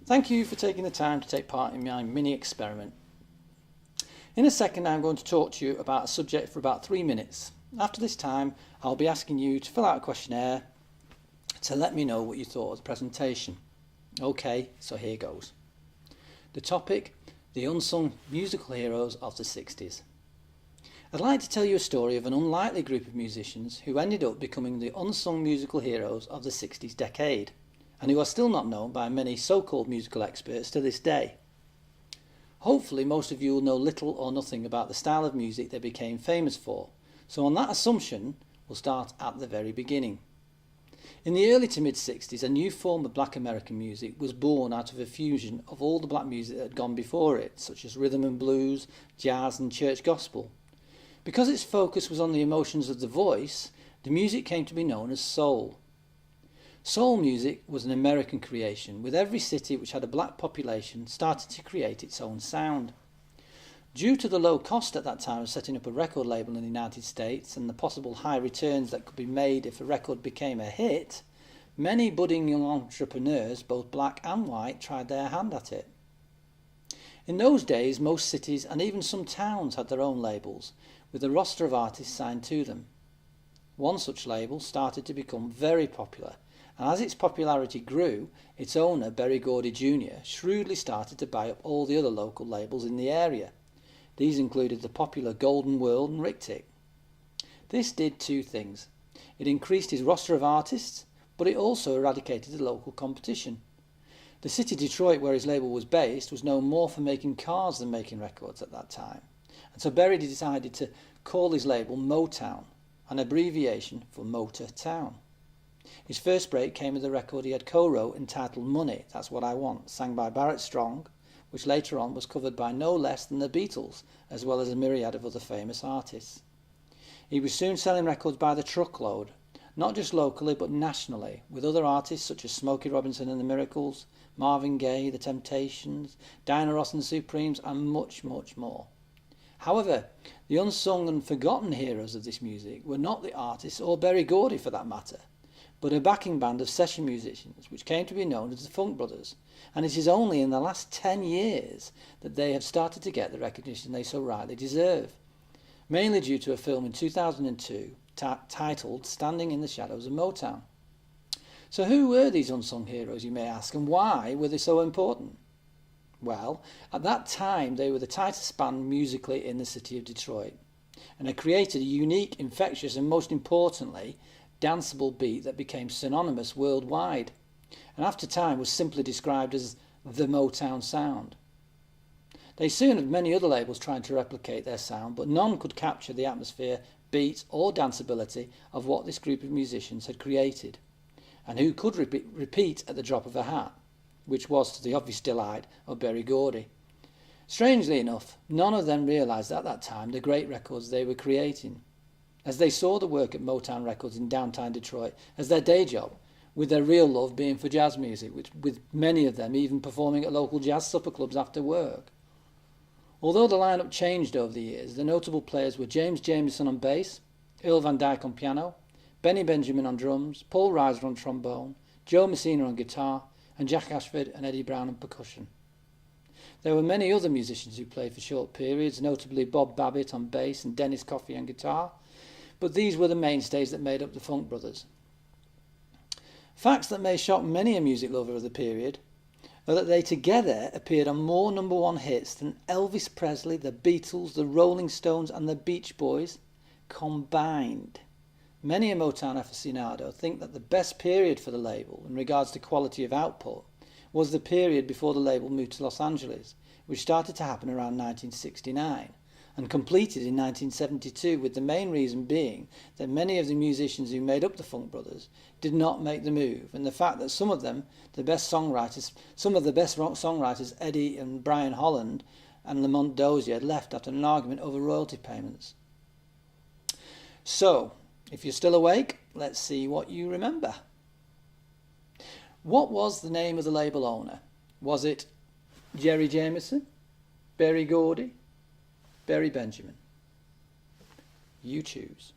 Thank you for taking the time to take part in my mini experiment. In a second I'm going to talk to you about a subject for about 3 minutes. After this time I'll be asking you to fill out a questionnaire to let me know what you thought of the presentation. Okay, so here goes. The topic: the unsung musical heroes of the 60s. I'd like to tell you a story of an unlikely group of musicians who ended up becoming the unsung musical heroes of the 60s decade, and who are still not known by many so-called musical experts to this day. Hopefully most of you will know little or nothing about the style of music they became famous for, so on that assumption we'll start at the very beginning. In the early to mid-60s, a new form of black American music was born out of a fusion of all the black music that had gone before it, such as rhythm and blues, jazz and church gospel. Because its focus was on the emotions of the voice, the music came to be known as soul. Soul music was an American creation, with every city which had a black population starting to create its own sound. Due to the low cost at that time of setting up a record label in the United States and the possible high returns that could be made if a record became a hit, many budding young entrepreneurs, both black and white, tried their hand at it. In those days, most cities and even some towns had their own labels, with a roster of artists signed to them. One such label started to become very popular, and as its popularity grew, its owner, Berry Gordy Jr., shrewdly started to buy up all the other local labels in the area. These included the popular Golden World and Rick-Tick. This did two things. It increased his roster of artists, but it also eradicated the local competition. The city Detroit, where his label was based, was known more for making cars than making records at that time, and so Berry decided to call his label Motown, an abbreviation for Motor Town. His first break came with a record he had co-wrote entitled Money, That's What I Want, sang by Barrett Strong, which later on was covered by no less than the Beatles, as well as a myriad of other famous artists. He was soon selling records by the truckload, not just locally but nationally, with other artists such as Smokey Robinson and the Miracles, Marvin Gaye, The Temptations, Diana Ross and the Supremes, and much, much more. However, the unsung and forgotten heroes of this music were not the artists, or Berry Gordy for that matter, but a backing band of session musicians which came to be known as the Funk Brothers, and it is only in the last 10 years that they have started to get the recognition they so rightly deserve, mainly due to a film in 2002 titled Standing in the Shadows of Motown. So who were these unsung heroes, you may ask, and why were they so important? Well, at that time they were the tightest band musically in the city of Detroit, and had created a unique, infectious and most importantly, danceable beat that became synonymous worldwide, and after time was simply described as the Motown sound. They soon had many other labels trying to replicate their sound, but none could capture the atmosphere, beat or danceability of what this group of musicians had created, and who could repeat at the drop of a hat, which was to the obvious delight of Berry Gordy. Strangely enough, none of them realised at that time the great records they were creating, as they saw the work at Motown Records in downtown Detroit as their day job, with their real love being for jazz music, with many of them even performing at local jazz supper clubs after work. Although the lineup changed over the years, the notable players were James Jamerson on bass, Earl Van Dyke on piano, Benny Benjamin on drums, Paul Reiser on trombone, Joe Messina on guitar, and Jack Ashford and Eddie Brown on percussion. There were many other musicians who played for short periods, notably Bob Babbitt on bass and Dennis Coffey on guitar, but these were the mainstays that made up the Funk Brothers. Facts that may shock many a music lover of the period are that they together appeared on more #1 hits than Elvis Presley, the Beatles, the Rolling Stones and the Beach Boys combined. Many a Motown aficionado think that the best period for the label in regards to quality of output was the period before the label moved to Los Angeles, which started to happen around 1969 and completed in 1972, with the main reason being that many of the musicians who made up the Funk Brothers did not make the move, and the fact that some of the best songwriters, Eddie and Brian Holland and Lamont Dozier, had left after an argument over royalty payments. So, if you're still awake, let's see what you remember. What was the name of the label owner? Was it Jerry Jamerson, Berry Gordy, Berry Benjamin? You choose.